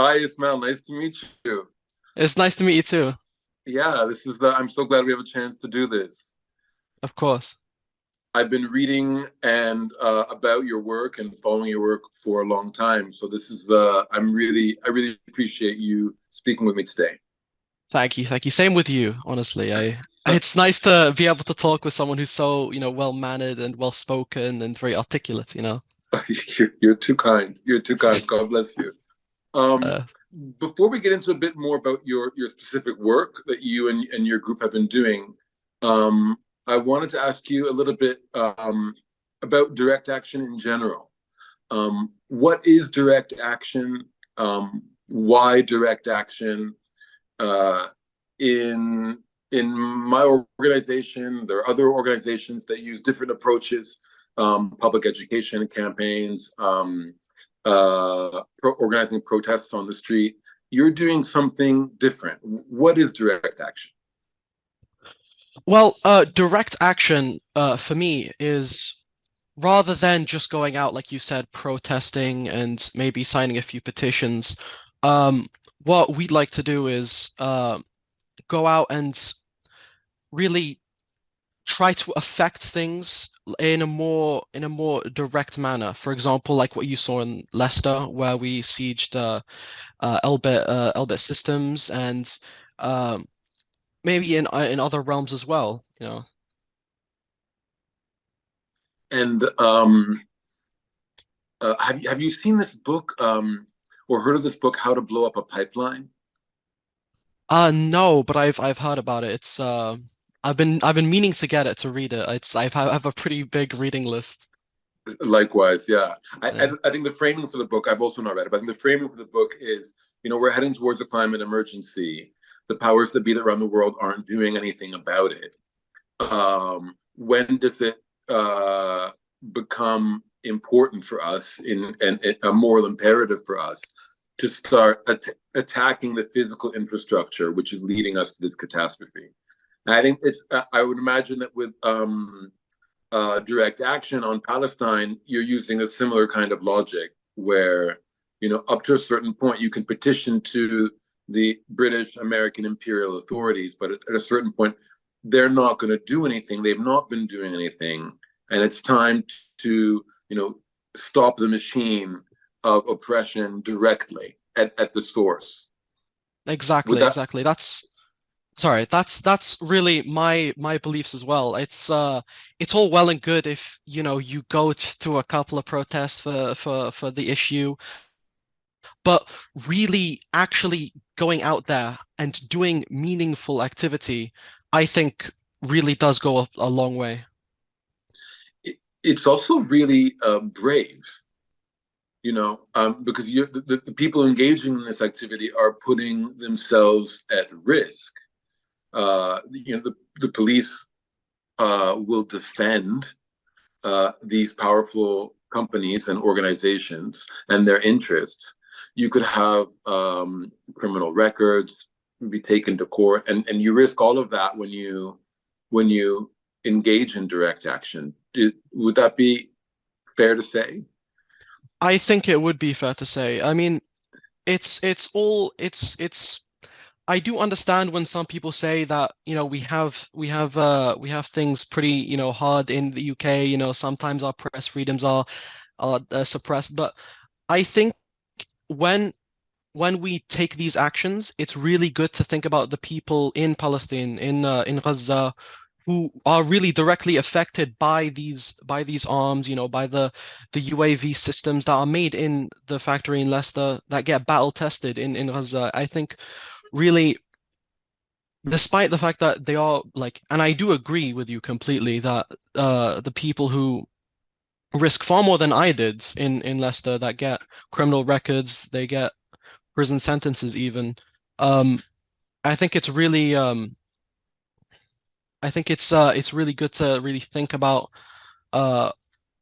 Hi, Ismail. Nice to meet you. It's nice to meet you too, Yeah, this is the, I'm so glad we have a chance to do this. of course. I've been reading and about your work and following your work for a long time. So this is I really appreciate you speaking with me today. Thank you, thank you. Same with you, honestly. It's nice to be able to talk with someone who's so, well mannered and well spoken and very articulate. You're too kind. You're too kind. God bless you. Um, Uh, Before we get into a bit more about your specific work that you and your group have been doing, um, I wanted to ask you a little bit about direct action in general. What is direct action? Why direct action? Uh, in in my organization, there are other organizations that use different approaches, public education campaigns, organizing protests on the street. You're doing something different. What is direct action? well, direct action, for me is rather than just going out, like you said, protesting and maybe signing a few petitions. Um, what we'd like to do is go out and really try to affect things in a more direct manner. For example, like what you saw in Leicester, where we sieged Elbit Systems, and um, maybe in other realms as well. And have you seen this book or heard of this book, How to Blow Up a Pipeline? No, but I've heard about it. It's I've been meaning to get it to read it. I have a pretty big reading list. Likewise, yeah. Yeah. I think the framing for the book, I've also not read it, but I think the framing for the book is, we're heading towards a climate emergency. The powers that be that run the world aren't doing anything about it. When does it become important for us and a moral imperative for us to start attacking the physical infrastructure, which is leading us to this catastrophe? And I think I would imagine that with direct action on Palestine, you're using a similar kind of logic where, up to a certain point, you can petition to the British American imperial authorities, but at a certain point, they're not going to do anything. They've not been doing anything. And it's time to, stop the machine of oppression directly at the source. Would Exactly, that exactly. That's really my beliefs as well. It's all well and good if you go to a couple of protests for the issue, but really actually going out there and doing meaningful activity, I think really does go a long way. it's also really brave, because the people engaging in this activity are putting themselves at risk. The police will defend these powerful companies and organizations and their interests. You could have criminal records be taken to court, and you risk all of that when you engage in direct action. Would that be fair to say? I think it would be fair to say. I mean, it's all it's I do understand when some people say that, we have things pretty, hard in the UK, sometimes our press freedoms are suppressed, but I think when when we take these actions, it's really good to think about the people in Palestine, in Gaza, who are really directly affected by these arms, by the UAV systems that are made in the factory in Leicester that get battle tested in Gaza. I think really, despite the fact that they are like, and I do agree with you completely that the people who risk far more than I did in Leicester, that get criminal records, they get prison sentences even. Um, I think it's really good to really think about uh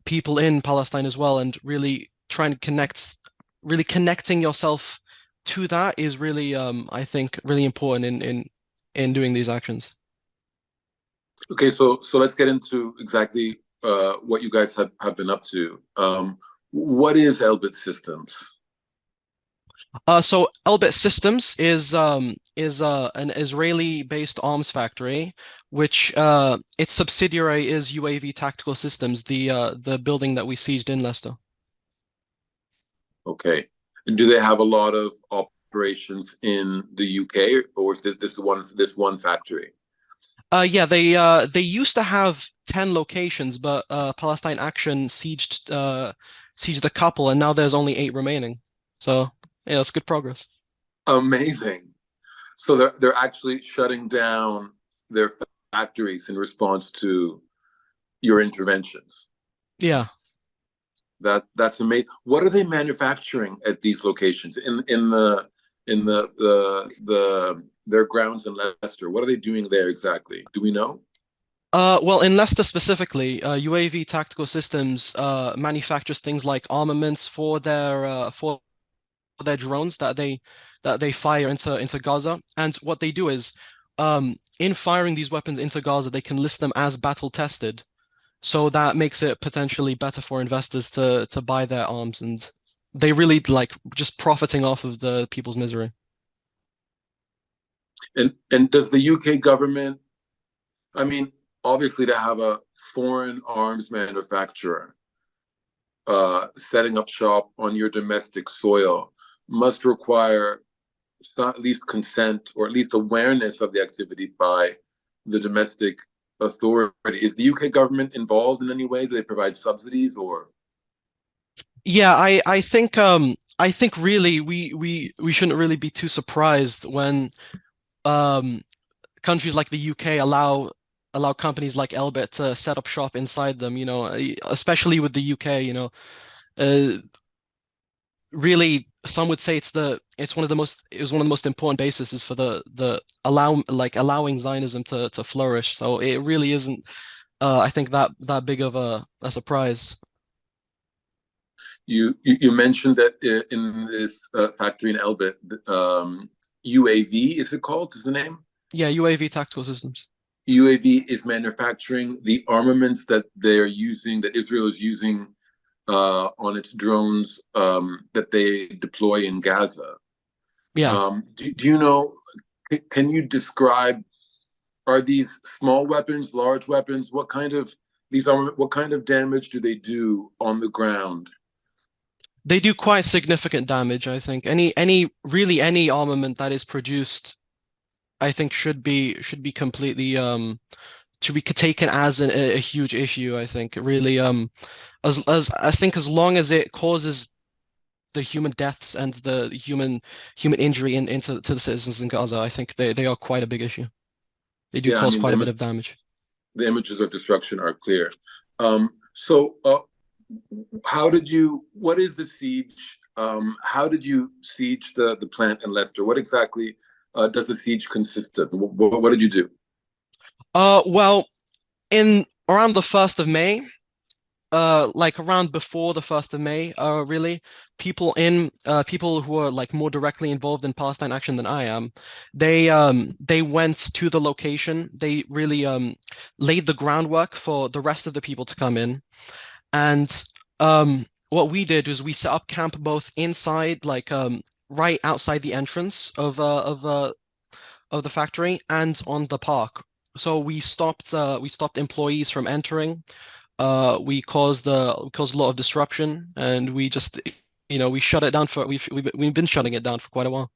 people in Palestine as well, and really trying to really connecting yourself to that is really, I think, really important in doing these actions. Okay, so let's get into exactly what you guys have been up to. What is Elbit Systems? So Elbit Systems is an Israeli-based arms factory, which its subsidiary is UAV Tactical Systems, the building that we sieged in Leicester. Okay. And do they have a lot of operations in the UK, or is this one factory? Yeah, they used to have 10 locations, but Palestine Action sieged a couple, and now there's only 8 remaining. So yeah, it's good progress. Amazing. So they're actually shutting down their factories in response to your interventions. Yeah. That's amazing. What are they manufacturing at these locations in their grounds in Leicester? What are they doing there exactly? Do we know? Well, in Leicester specifically, UAV Tactical Systems manufactures things like armaments for their drones that they fire into Gaza. And what they do is, in firing these weapons into Gaza, they can list them as battle tested. So that makes it potentially better for investors to buy their arms, and they really like just profiting off of the people's misery. And does the UK government, I mean, obviously to have a foreign arms manufacturer setting up shop on your domestic soil must require at least consent or at least awareness of the activity by the domestic authority. Is the UK government involved in any way? Do they provide subsidies or? Yeah, I think really we shouldn't really be too surprised when um countries like the UK allow companies like Elbit to set up shop inside them, especially with the UK, uh, really some would say it's one of the most it was one of the most important bases for the allowing Zionism to flourish. So it really isn't I think that big of a surprise. You mentioned that in this factory in Elbit, UAV is it called? Is the name? Yeah, UAV tactical systems. UAV is manufacturing the armaments that they're using, that Israel is using on its drones that they deploy in Gaza. Yeah. Do you know? Can you describe? Are these small weapons, large weapons? What kind of these armament? What kind of damage do they do on the ground? They do quite significant damage, I think. Any armament that is produced, I think should be completely should be taken as a huge issue, I think. Really as I think as long as it causes the human deaths and the human injury into to the citizens in Gaza, I think they are quite a big issue. They do Yeah, I cause mean quite a bit of damage. the images of destruction are clear. So, how did you? What is the siege? How did you siege the plant in Leicester? What exactly does the siege consist of? What did you do? Well, in around the 1st of May, like around before the 1st of May, really, people who are like more directly involved in Palestine action than I am, they went to the location. They really laid the groundwork for the rest of the people to come in. And what we did was we set up camp both inside, like right outside the entrance of the factory and on the park. So we stopped employees from entering. We caused a lot of disruption, and we just we shut it down for we've been shutting it down for quite a while.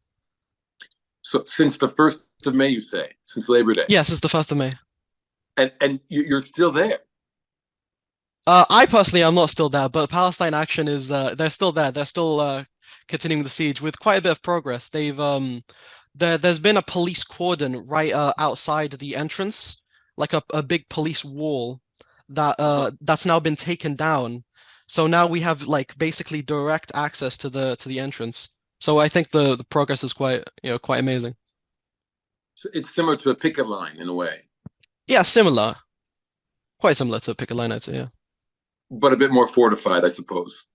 So, since the 1st of May, you say, since Labor Day, Yes, it's the 1st of May. and you're still there. I personally am not still there, but Palestine Action is they're still there. They're still continuing the siege with quite a bit of progress. There's been a police cordon right outside the entrance, like a big police wall Uh-huh. that's now been taken down. So now we have like basically direct access to the entrance. So I think the progress is quite amazing. So it's similar to a picket line in a way, Yeah, similar, quite similar to Picket Line, I'd say. Yeah. but a bit more fortified, I suppose.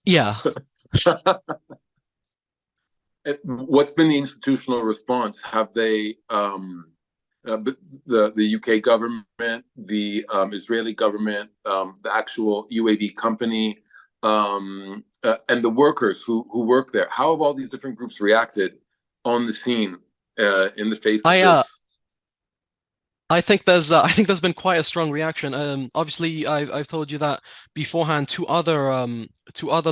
Yeah. What's been the institutional response? Have they, the UK government, the Israeli government, the actual UAV company, and the workers who work there. How have all these different groups reacted on the scene in the face of I this? I think there's been quite a strong reaction. Obviously, I've told you that beforehand. Two other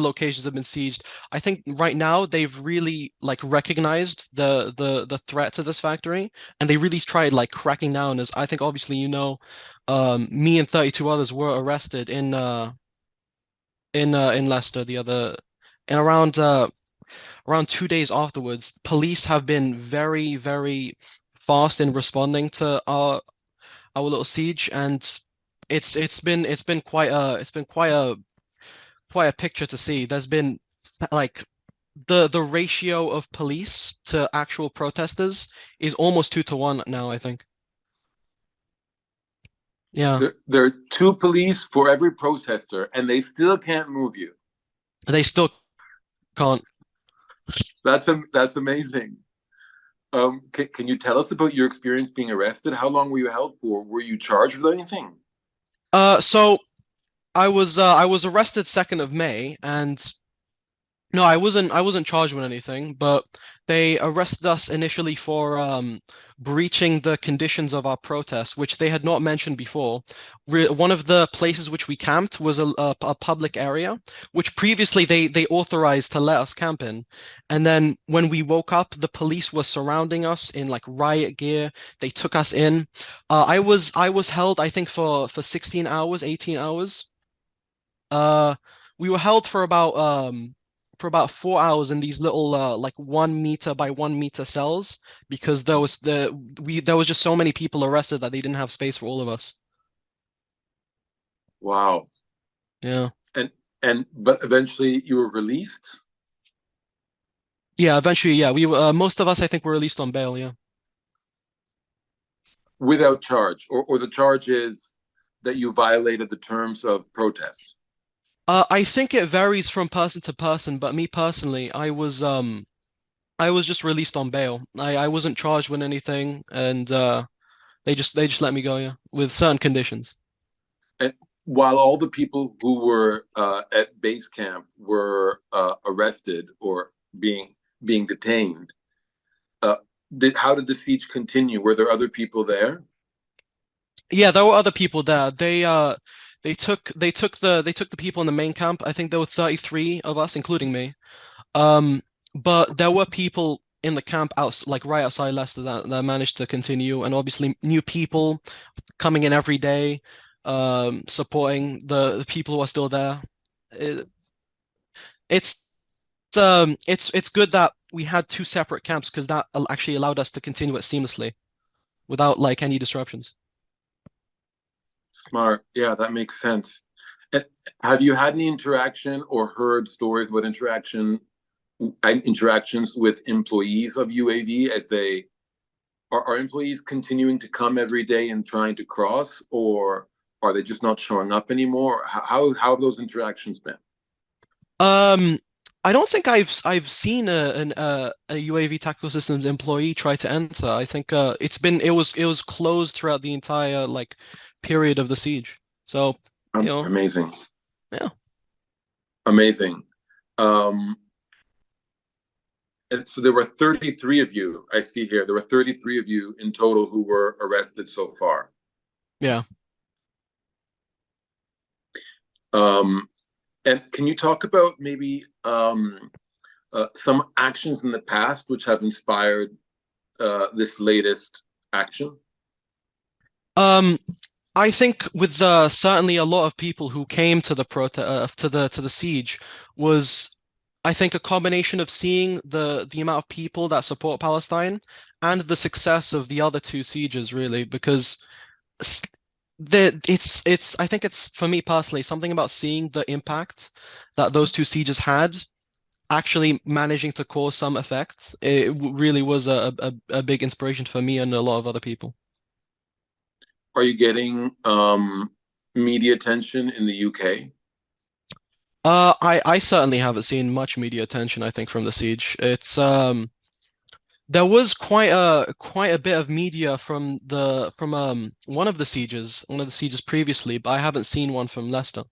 locations have been sieged. I think right now they've really like recognized the threat to this factory, and they really tried like cracking down. As I think obviously me and 32 others were arrested in Leicester the other and around 2 days afterwards. Police have been very fast in responding to our little siege, and it's been quite a picture to see. There's been like the ratio of police to actual protesters is almost 2 to 1 now, I think. Yeah, There are two police for every protester, and they still can't move you. they still can't. That's amazing. Can you tell us about your experience being arrested? How long were you held for? Were you charged with anything? So I was arrested 2nd of May, and no, I wasn't charged with anything, but they arrested us initially for breaching the conditions of our protest, which they had not mentioned before. One of the places which we camped was a public area, which previously they authorized to let us camp in. And then when we woke up, the police were surrounding us in like riot gear. They took us in. I was held, I think, for 16 hours, 18 hours. Uh, we were held for about 4 hours in these little like 1 meter by 1 meter cells because there was just so many people arrested that they didn't have space for all of us. Wow. Yeah. But eventually you were released Yeah, eventually, yeah, we were most of us I think were released on bail, yeah. without charge, or the charge is that you violated the terms of protest. I think it varies from person to person, but me personally, I was just released on bail. I wasn't charged with anything, and they just let me go, yeah, with certain conditions. And while all the people who were at base camp were arrested or being detained, uh, how did the siege continue? Were there other people there? Yeah, there were other people there. They took the people in the main camp. I think there were 33 of us, including me. Um, but there were people in the camp like right outside Leicester that managed to continue, and obviously new people coming in every day, supporting the people who are still there. It, it's it's good that we had two separate camps because that actually allowed us to continue it seamlessly without like any disruptions. Smart. Yeah, that makes sense. And have you had any interaction or heard stories about interactions with employees of UAV as they are employees continuing to come every day and trying to cross, or are they just not showing up anymore? How have those interactions been? Um, I don't think I've seen a UAV tactical systems employee try to enter. I think it was closed throughout the entire like period of the siege. So, you know, Amazing, yeah. amazing. Um, and so there were 33 of you. I see here there were 33 of you in total who were arrested so far. Yeah. Um, and can you talk about maybe some actions in the past which have inspired this latest action? Um, I think with certainly a lot of people who came to the to the siege was I think a combination of seeing the amount of people that support Palestine and the success of the other two sieges really because s- it's I think it's for me personally something about seeing the impact that those two sieges had actually managing to cause some effects. Really was a big inspiration for me and a lot of other people. Are you getting media attention in the UK? I certainly haven't seen much media attention, I think, from the siege. It's there was quite a bit of media from the from one of the sieges previously, but I haven't seen one from Leicester.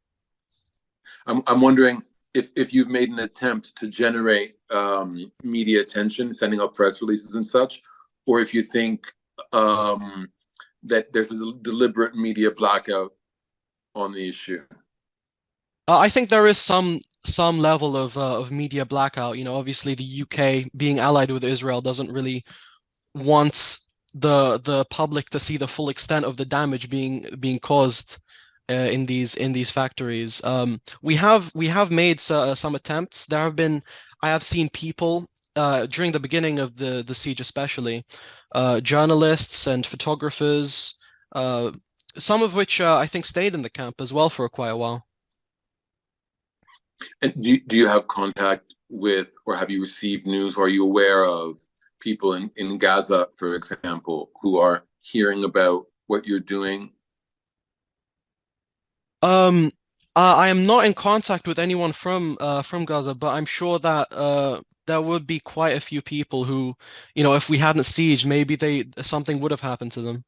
I'm wondering if you've made an attempt to generate media attention, sending out press releases and such, or if you think that there's a deliberate media blackout on the issue. I think there is some level of media blackout. You know, obviously the UK being allied with Israel doesn't really want the public to see the full extent of the damage being caused in these factories. We have made some attempts. I have seen people during the beginning of the siege, especially journalists and photographers, some of which I think stayed in the camp as well for quite a while. And do you have contact with, or have you received news, or are you aware of people in Gaza, for example, who are hearing about what you're doing? Um, I am not in contact with anyone from Gaza, but I'm sure that there would be quite a few people who, you know, if we hadn't sieged, maybe something would have happened to them.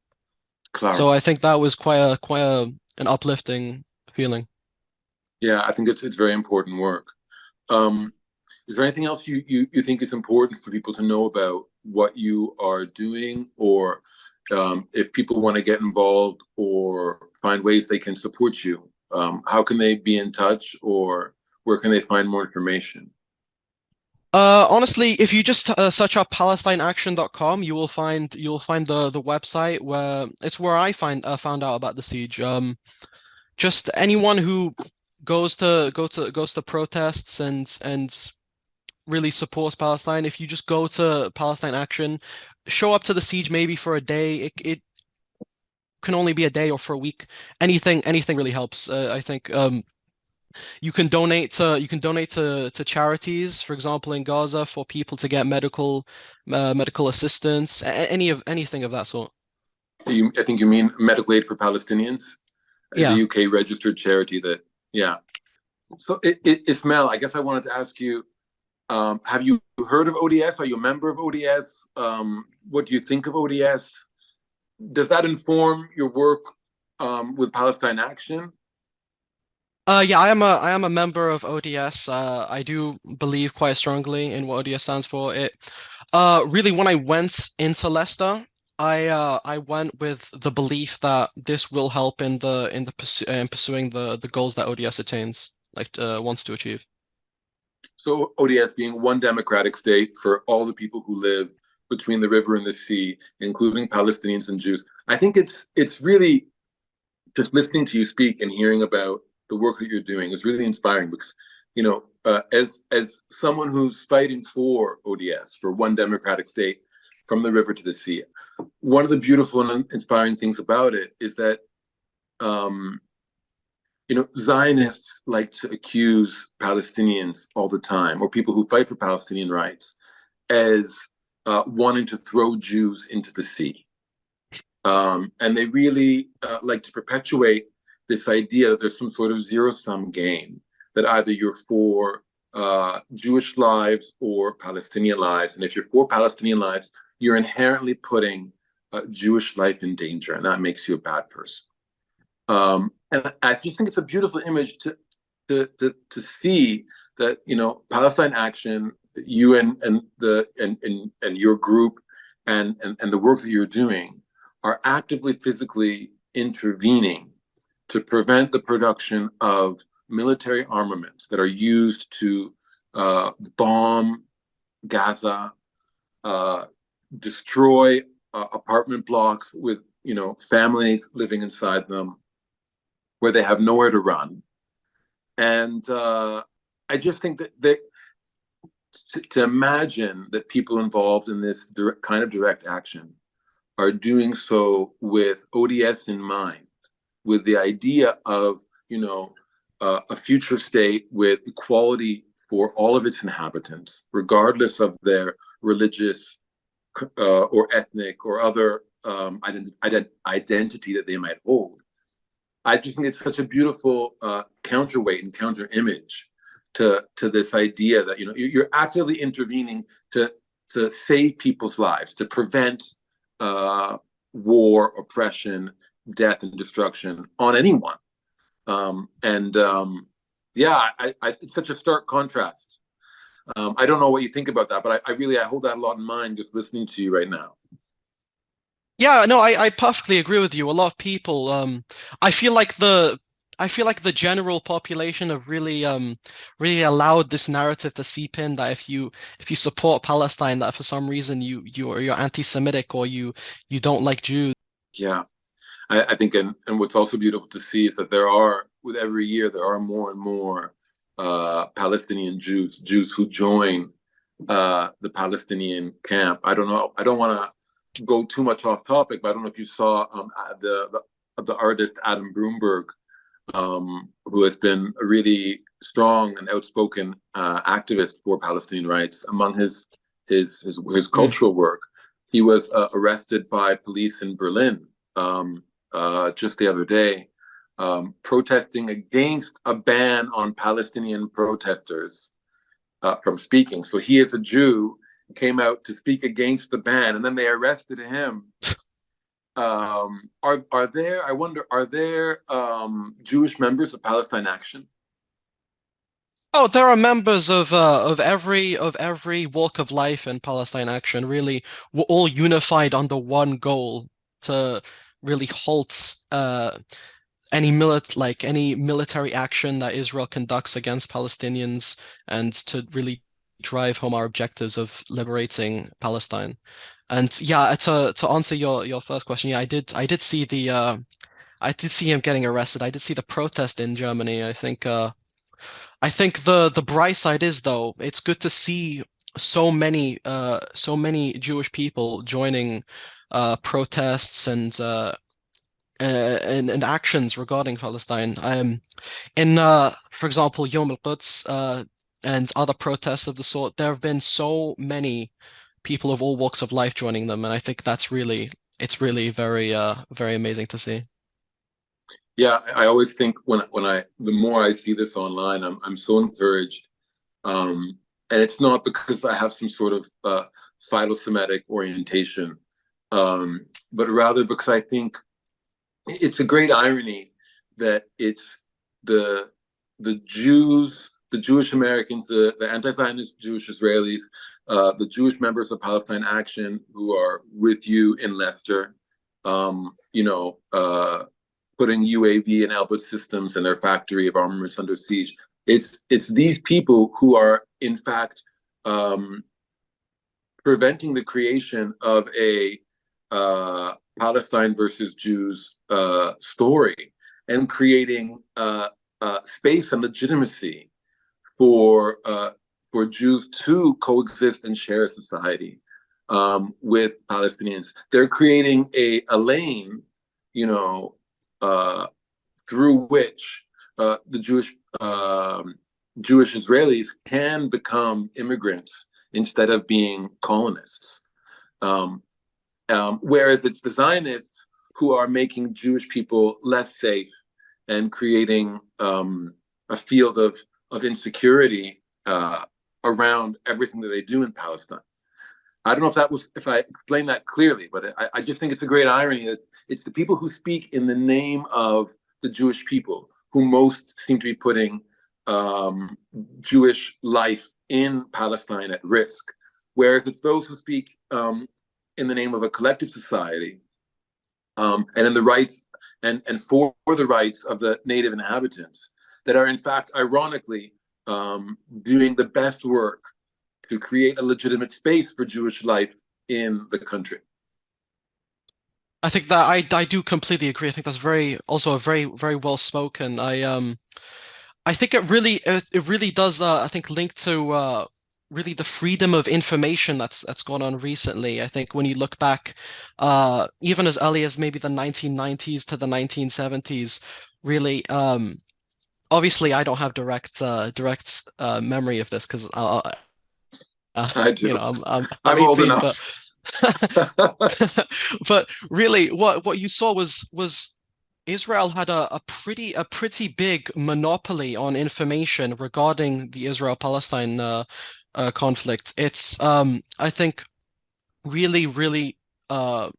So Claro. I think that was quite an uplifting feeling. Yeah, I think it's very important work. Um, is there anything else you think is important for people to know about what you are doing, or if people want to get involved or find ways they can support you, how can they be in touch, or where can they find more information? Honestly, if you just search up PalestineAction.com, you will find the website where it's where I found out about the siege. Just anyone who goes to protests and really supports Palestine. If you just go to Palestine Action, show up to the siege maybe for a day. It can only be a day or for a week. Anything really helps. I think you can donate to charities, for example, in Gaza for people to get medical assistance, anything of that sort. I think you mean Medical Aid for Palestinians as a Yeah. UK registered charity that, yeah. So, Ismail, I guess I wanted to ask you, have you heard of ODS? Are you a member of ODS? What do you think of ODS? Does that inform your work with Palestine Action? Yeah, I am a member of ODS. I do believe quite strongly in what ODS stands for. Really, when I went into Leicester, I went with the belief that this will help in pursuing the goals that ODS attains, wants to achieve. So ODS being one democratic state for all the people who live between the river and the sea, including Palestinians and Jews. I think it's really, just listening to you speak and hearing about the work that you're doing is really inspiring, because, as someone who's fighting for ODS, for one democratic state from the river to the sea, one of the beautiful and inspiring things about it is that um, Zionists like to accuse Palestinians all the time, or people who fight for Palestinian rights, as wanting to throw Jews into the sea. And they really like to perpetuate this idea that there's some sort of zero-sum game, that either you're for Jewish lives or Palestinian lives. And if you're for Palestinian lives, you're inherently putting Jewish life in danger, and that makes you a bad person. And I just think it's a beautiful image to see that, Palestine Action, you and your group and the work that you're doing are actively physically intervening to prevent the production of military armaments that are used to bomb Gaza, destroy apartment blocks with families living inside them, where they have nowhere to run. And I just think that to imagine that people involved in this kind of direct action are doing so with ODS in mind, with the idea of a future state with equality for all of its inhabitants, regardless of their religious or ethnic or other identity that they might hold. I just think it's such a beautiful counterweight and counter image to this idea that you're actively intervening to save people's lives, to prevent war, oppression, death, and destruction on anyone. And Yeah, it's such a stark contrast. I don't know what you think about that, but I really I hold that a lot in mind just listening to you right now. Yeah, no, I perfectly agree with you. A lot of people, I feel like the general population have really allowed this narrative to seep in that if you support Palestine, that for some reason you're anti-Semitic or you don't like Jews. Yeah, I think, and what's also beautiful to see is that there are, with every year, there are more and more Palestinian Jews who join the Palestinian camp. I don't know. I don't want to go too much off topic, but I don't know if you saw the artist Adam Broomberg, who has been a really strong and outspoken activist for Palestinian rights. Among his Mm. cultural work, he was arrested by police in Berlin just the other day, protesting against a ban on Palestinian protesters from speaking. So he is a Jew, came out to speak against the ban, and then they arrested him. Are there? I wonder. Are there Jewish members of Palestine Action? Oh, there are members of every walk of life in Palestine Action. Really, we're all unified under one goal to really halt any military action that Israel conducts against Palestinians and to really drive home our objectives of liberating Palestine. And yeah, to answer your first question, yeah, I did see him getting arrested. I did see the protest in Germany. I think the bright side is though, it's good to see so many Jewish people joining protests and actions regarding Palestine. For example, Yom al-Quds and other protests of the sort, there have been so many people of all walks of life joining them, and I think it's really very amazing to see. Yeah, I always think when I the more I see this online, I'm so encouraged, and it's not because I have some sort of philo-Semitic orientation, but rather because I think it's a great irony that it's the the Jews, the Jewish Americans, the anti-Zionist Jewish Israelis, the Jewish members of Palestine Action who are with you in Leicester, you know, putting UAV and Elbit Systems and their factory of armaments under siege. It's these people who are in fact um, preventing the creation of a Palestine versus Jews story and creating space and legitimacy for uh, for Jews to coexist and share a society with Palestinians. They're creating a lane, you know, uh, through which the Jewish Israelis can become immigrants instead of being colonists. Um, whereas it's the Zionists who are making Jewish people less safe and creating a field of insecurity around everything that they do in Palestine. I don't know if I explained that clearly, but I just think it's a great irony that it's the people who speak in the name of the Jewish people who most seem to be putting Jewish life in Palestine at risk, whereas it's those who speak in the name of a collective society and in the rights and for the rights of the native inhabitants that are in fact, ironically, doing the best work to create a legitimate space for Jewish life in the country. I think that I do completely agree. I think that's very well spoken. I think it really does I think link to really the freedom of information that's gone on recently. I think when you look back even as early as maybe the 1990s to the 1970s, really obviously I don't have direct memory of this because I do. I'm I'm old 18, but enough. but really what you saw was Israel had a pretty big monopoly on information regarding the Israel-Palestine conflict. It's I think really uh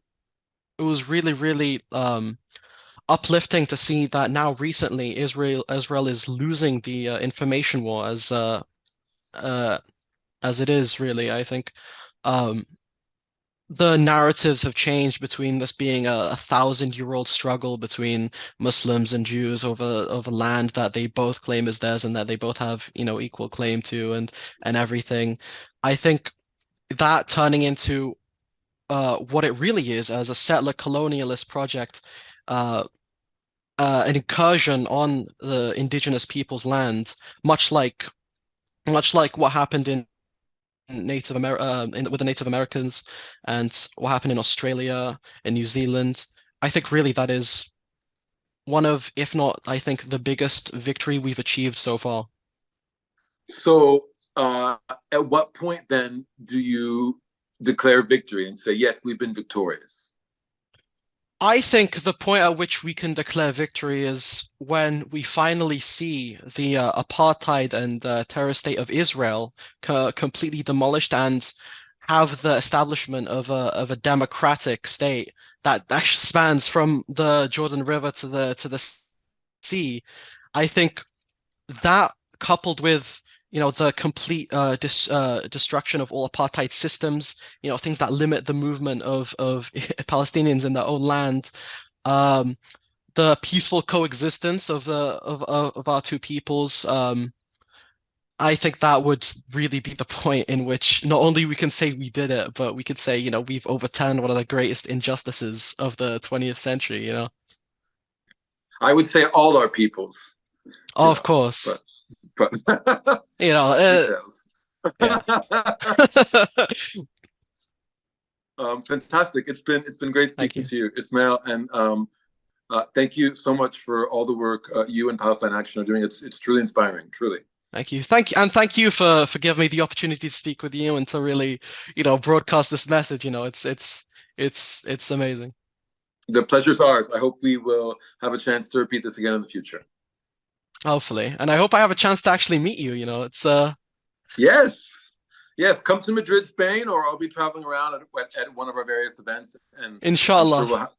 it was really uplifting to see that now recently Israel is losing the information war uh, as it is really. I think um, the narratives have changed between this being a thousand-year-old struggle between Muslims and Jews over land that they both claim is theirs and that they both have, equal claim to and everything. I think that turning into what it really is as a settler colonialist project, uh, an incursion on the indigenous people's land, much like what happened in with the Native Americans and what happened in Australia and New Zealand. I think really that is one of, if not, I think the biggest victory we've achieved so far. So, at what point then do you declare victory and say, yes, we've been victorious? I think the point at which we can declare victory is when we finally see the apartheid and terror state of Israel completely demolished and have the establishment of a democratic state that spans from the Jordan River to the sea. I think that coupled with the complete destruction of all apartheid systems, things that limit the movement of Palestinians in their own land, um, the peaceful coexistence of our two peoples. I think that would really be the point in which not only we can say we did it, but we could say, we've overturned one of the greatest injustices of the 20th century. I would say all our peoples, Oh, you of know, course. but You know, details. yeah. Fantastic. It's been great Thank speaking you. to you, Ismail, and thank you so much for all the work you and Palestine Action are doing. It's truly inspiring, truly. Thank you. Thank you for giving me the opportunity to speak with you and to really, broadcast this message. It's amazing. The pleasure's ours. I hope we will have a chance to repeat this again in the future. Hopefully. And I hope I have a chance to actually meet you. It's Yes. Yes, come to Madrid, Spain, or I'll be traveling around at one of our various events, and I'm sure inshallah.